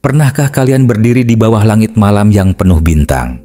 Pernahkah kalian berdiri di bawah langit malam yang penuh bintang,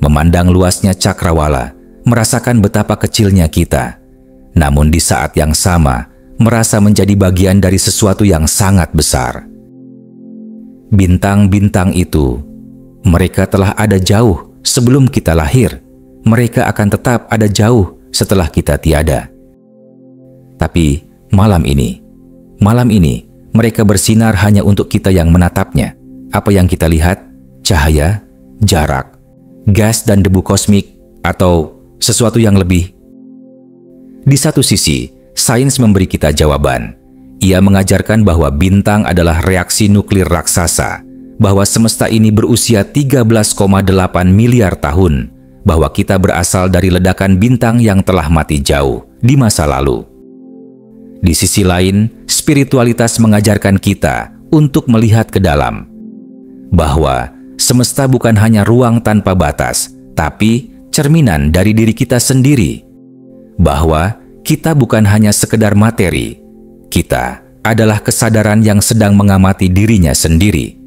memandang luasnya cakrawala, merasakan betapa kecilnya kita, namun di saat yang sama merasa menjadi bagian dari sesuatu yang sangat besar? Bintang-bintang itu, mereka telah ada jauh sebelum kita lahir. Mereka akan tetap ada jauh setelah kita tiada. Tapi malam ini, mereka bersinar hanya untuk kita yang menatapnya. Apa yang kita lihat? Cahaya, jarak, gas dan debu kosmik, atau sesuatu yang lebih? Di satu sisi, sains memberi kita jawaban. Ia mengajarkan bahwa bintang adalah reaksi nuklir raksasa, bahwa semesta ini berusia 13,8 miliar tahun, bahwa kita berasal dari ledakan bintang yang telah mati jauh di masa lalu. Di sisi lain, spiritualitas mengajarkan kita untuk melihat ke dalam, bahwa semesta bukan hanya ruang tanpa batas, tapi cerminan dari diri kita sendiri. Bahwa kita bukan hanya sekedar materi, kita adalah kesadaran yang sedang mengamati dirinya sendiri.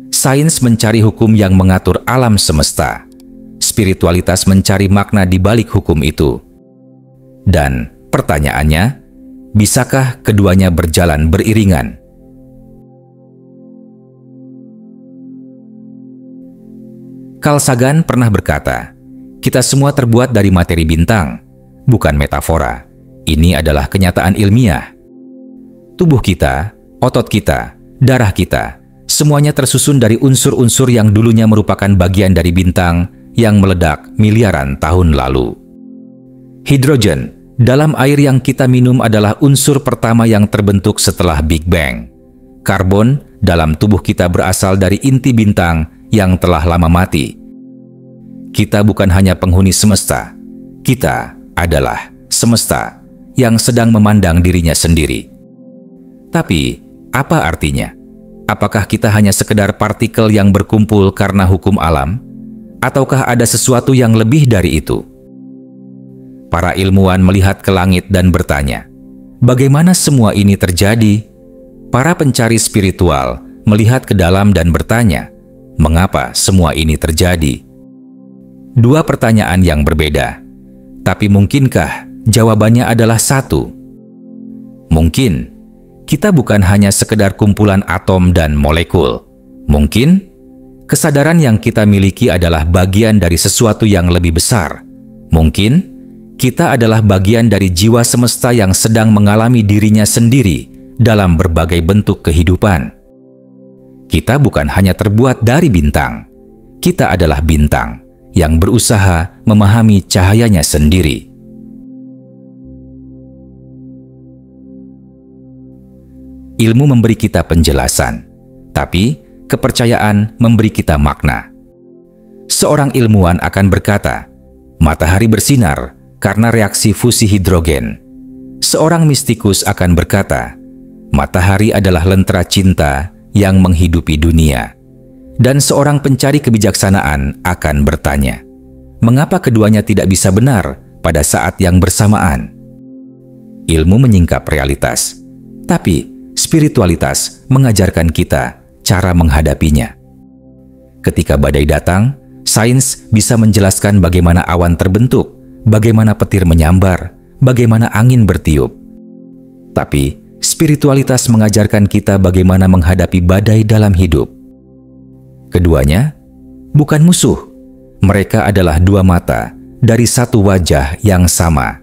Sains mencari hukum yang mengatur alam semesta. Spiritualitas mencari makna di balik hukum itu. Dan pertanyaannya, bisakah keduanya berjalan beriringan? Carl Sagan pernah berkata, kita semua terbuat dari materi bintang, bukan metafora. Ini adalah kenyataan ilmiah. Tubuh kita, otot kita, darah kita, semuanya tersusun dari unsur-unsur yang dulunya merupakan bagian dari bintang yang meledak miliaran tahun lalu. Hidrogen dalam air yang kita minum adalah unsur pertama yang terbentuk setelah Big Bang. Karbon dalam tubuh kita berasal dari inti bintang yang telah lama mati. Kita bukan hanya penghuni semesta, kita adalah semesta yang sedang memandang dirinya sendiri. Tapi, apa artinya? Apakah kita hanya sekedar partikel yang berkumpul karena hukum alam? Ataukah ada sesuatu yang lebih dari itu? Para ilmuwan melihat ke langit dan bertanya, bagaimana semua ini terjadi? Para pencari spiritual melihat ke dalam dan bertanya, mengapa semua ini terjadi? Dua pertanyaan yang berbeda. Tapi mungkinkah jawabannya adalah satu? Mungkin kita bukan hanya sekedar kumpulan atom dan molekul. Mungkin kesadaran yang kita miliki adalah bagian dari sesuatu yang lebih besar. Mungkin kita adalah bagian dari jiwa semesta yang sedang mengalami dirinya sendiri dalam berbagai bentuk kehidupan. Kita bukan hanya terbuat dari bintang. Kita adalah bintang yang berusaha memahami cahayanya sendiri. Ilmu memberi kita penjelasan, tapi kepercayaan memberi kita makna. Seorang ilmuwan akan berkata, matahari bersinar karena reaksi fusi hidrogen. Seorang mistikus akan berkata, matahari adalah lentera cinta yang menghidupi dunia. Dan seorang pencari kebijaksanaan akan bertanya, mengapa keduanya tidak bisa benar pada saat yang bersamaan? Ilmu menyingkap realitas, tapi spiritualitas mengajarkan kita cara menghadapinya. Ketika badai datang, sains bisa menjelaskan bagaimana awan terbentuk, bagaimana petir menyambar, bagaimana angin bertiup. Tapi spiritualitas mengajarkan kita bagaimana menghadapi badai dalam hidup. Keduanya bukan musuh. Mereka adalah dua mata dari satu wajah yang sama.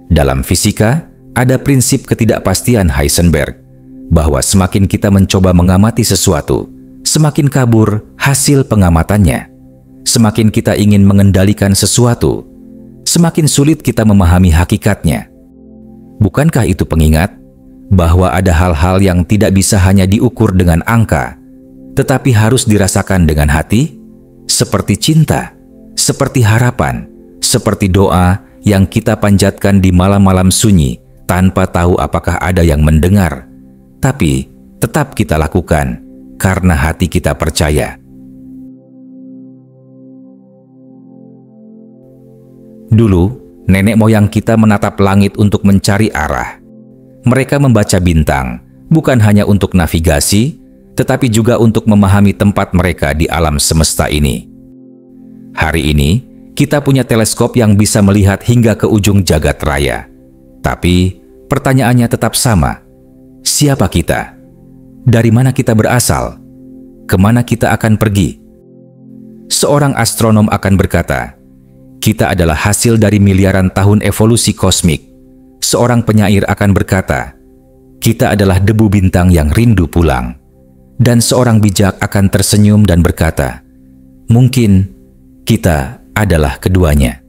Dalam fisika, ada prinsip ketidakpastian Heisenberg, bahwa semakin kita mencoba mengamati sesuatu, semakin kabur hasil pengamatannya. Semakin kita ingin mengendalikan sesuatu, semakin sulit kita memahami hakikatnya. Bukankah itu pengingat bahwa ada hal-hal yang tidak bisa hanya diukur dengan angka, tetapi harus dirasakan dengan hati, seperti cinta, seperti harapan, seperti doa yang kita panjatkan di malam-malam sunyi tanpa tahu apakah ada yang mendengar, tapi tetap kita lakukan karena hati kita percaya. Dulu, nenek moyang kita menatap langit untuk mencari arah. Mereka membaca bintang, bukan hanya untuk navigasi, tetapi juga untuk memahami tempat mereka di alam semesta ini. Hari ini, kita punya teleskop yang bisa melihat hingga ke ujung jagat raya. Tapi, pertanyaannya tetap sama. Siapa kita? Dari mana kita berasal? Kemana kita akan pergi? Seorang astronom akan berkata, kita adalah hasil dari miliaran tahun evolusi kosmik. Seorang penyair akan berkata, kita adalah debu bintang yang rindu pulang. Dan seorang bijak akan tersenyum dan berkata, mungkin kita adalah keduanya.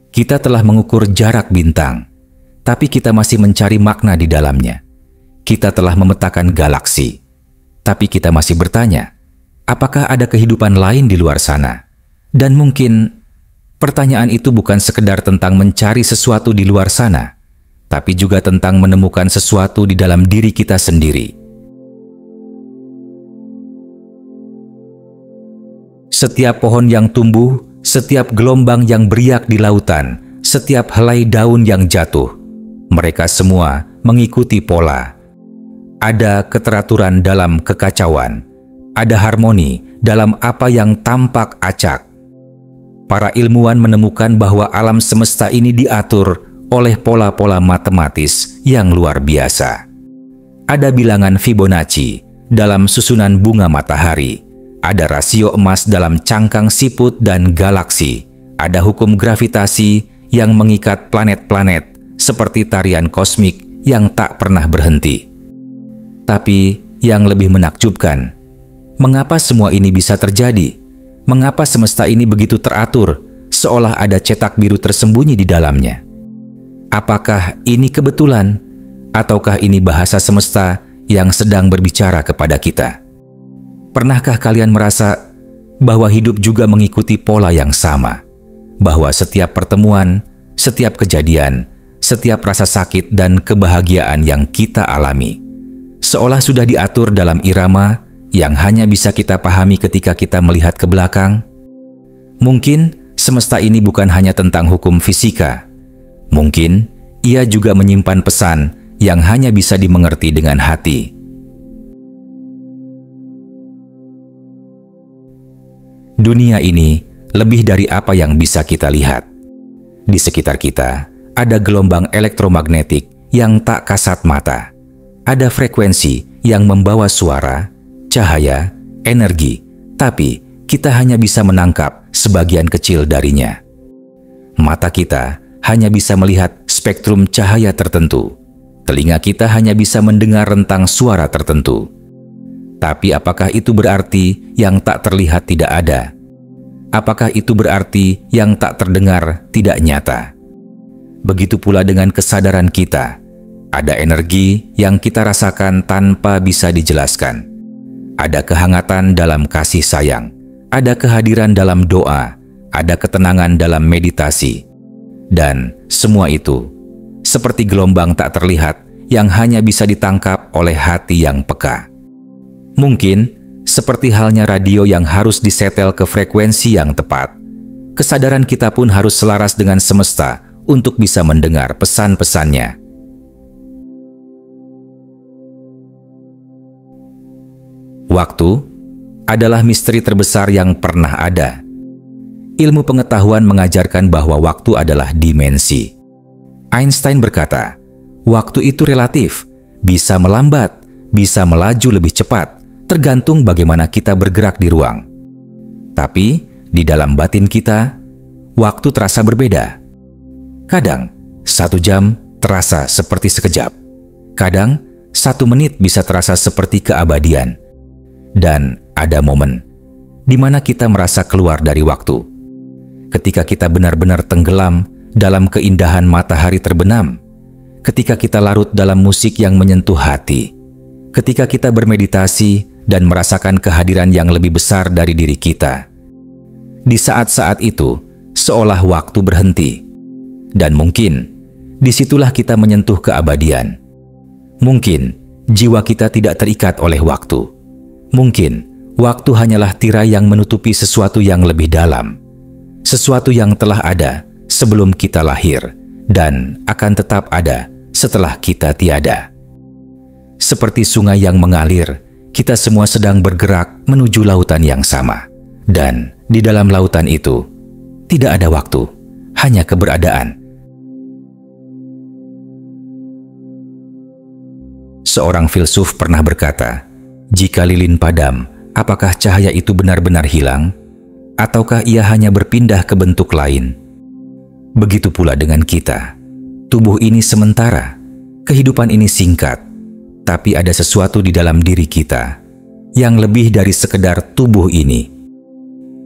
Kita telah mengukur jarak bintang, tapi kita masih mencari makna di dalamnya. Kita telah memetakan galaksi, tapi kita masih bertanya, apakah ada kehidupan lain di luar sana? Dan mungkin pertanyaan itu bukan sekedar tentang mencari sesuatu di luar sana, tapi juga tentang menemukan sesuatu di dalam diri kita sendiri. Setiap pohon yang tumbuh, setiap gelombang yang beriak di lautan, setiap helai daun yang jatuh, mereka semua mengikuti pola. Ada keteraturan dalam kekacauan, ada harmoni dalam apa yang tampak acak. Para ilmuwan menemukan bahwa alam semesta ini diatur oleh pola-pola matematis yang luar biasa. Ada bilangan Fibonacci dalam susunan bunga matahari, ada rasio emas dalam cangkang siput dan galaksi, ada hukum gravitasi yang mengikat planet-planet seperti tarian kosmik yang tak pernah berhenti. Tapi yang lebih menakjubkan, mengapa semua ini bisa terjadi? Mengapa semesta ini begitu teratur, seolah ada cetak biru tersembunyi di dalamnya? Apakah ini kebetulan, ataukah ini bahasa semesta yang sedang berbicara kepada kita? Pernahkah kalian merasa bahwa hidup juga mengikuti pola yang sama? Bahwa setiap pertemuan, setiap kejadian, setiap rasa sakit dan kebahagiaan yang kita alami seolah sudah diatur dalam irama yang hanya bisa kita pahami ketika kita melihat ke belakang? Mungkin semesta ini bukan hanya tentang hukum fisika. Mungkin ia juga menyimpan pesan yang hanya bisa dimengerti dengan hati. Dunia ini lebih dari apa yang bisa kita lihat. Di sekitar kita ada gelombang elektromagnetik yang tak kasat mata. Ada frekuensi yang membawa suara, cahaya, energi, tapi kita hanya bisa menangkap sebagian kecil darinya. Mata kita hanya bisa melihat spektrum cahaya tertentu. Telinga kita hanya bisa mendengar rentang suara tertentu. Tapi apakah itu berarti yang tak terlihat tidak ada? Apakah itu berarti yang tak terdengar tidak nyata? Begitu pula dengan kesadaran kita. Ada energi yang kita rasakan tanpa bisa dijelaskan. Ada kehangatan dalam kasih sayang. Ada kehadiran dalam doa. Ada ketenangan dalam meditasi. Dan semua itu seperti gelombang tak terlihat yang hanya bisa ditangkap oleh hati yang peka. Mungkin seperti halnya radio yang harus disetel ke frekuensi yang tepat, kesadaran kita pun harus selaras dengan semesta untuk bisa mendengar pesan-pesannya. Waktu adalah misteri terbesar yang pernah ada. Ilmu pengetahuan mengajarkan bahwa waktu adalah dimensi. Einstein berkata, waktu itu relatif, bisa melambat, bisa melaju lebih cepat, tergantung bagaimana kita bergerak di ruang. Tapi, di dalam batin kita, waktu terasa berbeda. Kadang, 1 jam terasa seperti sekejap. Kadang, 1 menit bisa terasa seperti keabadian. Dan ada momen di mana kita merasa keluar dari waktu. Ketika kita benar-benar tenggelam dalam keindahan matahari terbenam. Ketika kita larut dalam musik yang menyentuh hati. Ketika kita bermeditasi dan merasakan kehadiran yang lebih besar dari diri kita. Di saat-saat itu, seolah waktu berhenti. Dan mungkin, disitulah kita menyentuh keabadian. Mungkin, jiwa kita tidak terikat oleh waktu. Mungkin, waktu hanyalah tirai yang menutupi sesuatu yang lebih dalam. Sesuatu yang telah ada sebelum kita lahir dan akan tetap ada setelah kita tiada. Seperti sungai yang mengalir, kita semua sedang bergerak menuju lautan yang sama. Dan di dalam lautan itu, tidak ada waktu, hanya keberadaan. Seorang filsuf pernah berkata, jika lilin padam, apakah cahaya itu benar-benar hilang? Ataukah ia hanya berpindah ke bentuk lain? Begitu pula dengan kita. Tubuh ini sementara, kehidupan ini singkat, tapi ada sesuatu di dalam diri kita yang lebih dari sekedar tubuh ini.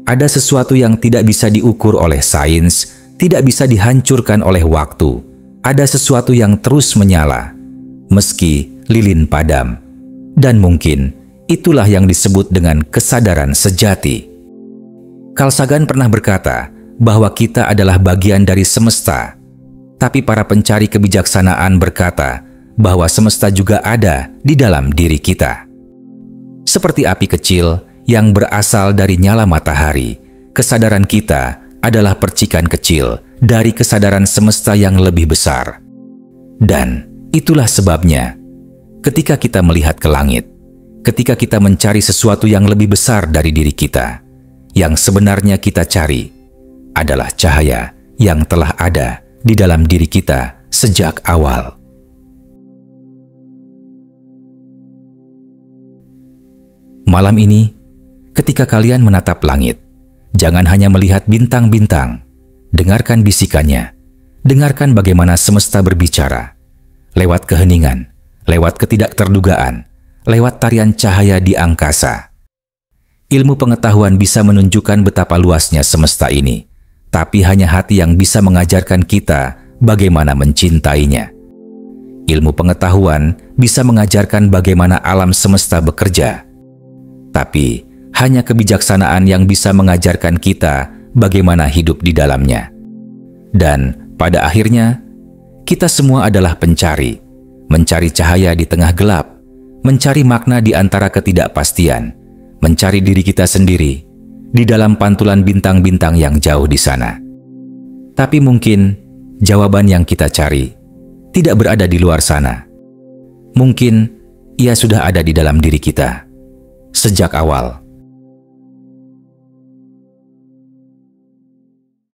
Ada sesuatu yang tidak bisa diukur oleh sains, tidak bisa dihancurkan oleh waktu. Ada sesuatu yang terus menyala, meski lilin padam. Dan mungkin itulah yang disebut dengan kesadaran sejati. Carl Sagan pernah berkata bahwa kita adalah bagian dari semesta, tapi para pencari kebijaksanaan berkata bahwa semesta juga ada di dalam diri kita. Seperti api kecil yang berasal dari nyala matahari, kesadaran kita adalah percikan kecil dari kesadaran semesta yang lebih besar. Dan itulah sebabnya, ketika kita melihat ke langit, ketika kita mencari sesuatu yang lebih besar dari diri kita, yang sebenarnya kita cari adalah cahaya yang telah ada di dalam diri kita sejak awal. Malam ini, ketika kalian menatap langit, jangan hanya melihat bintang-bintang, dengarkan bisikannya, dengarkan bagaimana semesta berbicara, lewat keheningan, lewat ketidakterdugaan, lewat tarian cahaya di angkasa. Ilmu pengetahuan bisa menunjukkan betapa luasnya semesta ini, tapi hanya hati yang bisa mengajarkan kita bagaimana mencintainya. Ilmu pengetahuan bisa mengajarkan bagaimana alam semesta bekerja, tapi hanya kebijaksanaan yang bisa mengajarkan kita bagaimana hidup di dalamnya. Dan pada akhirnya, kita semua adalah pencari, mencari cahaya di tengah gelap, mencari makna di antara ketidakpastian, mencari diri kita sendiri di dalam pantulan bintang-bintang yang jauh di sana. Tapi mungkin jawaban yang kita cari tidak berada di luar sana. Mungkin ia sudah ada di dalam diri kita sejak awal.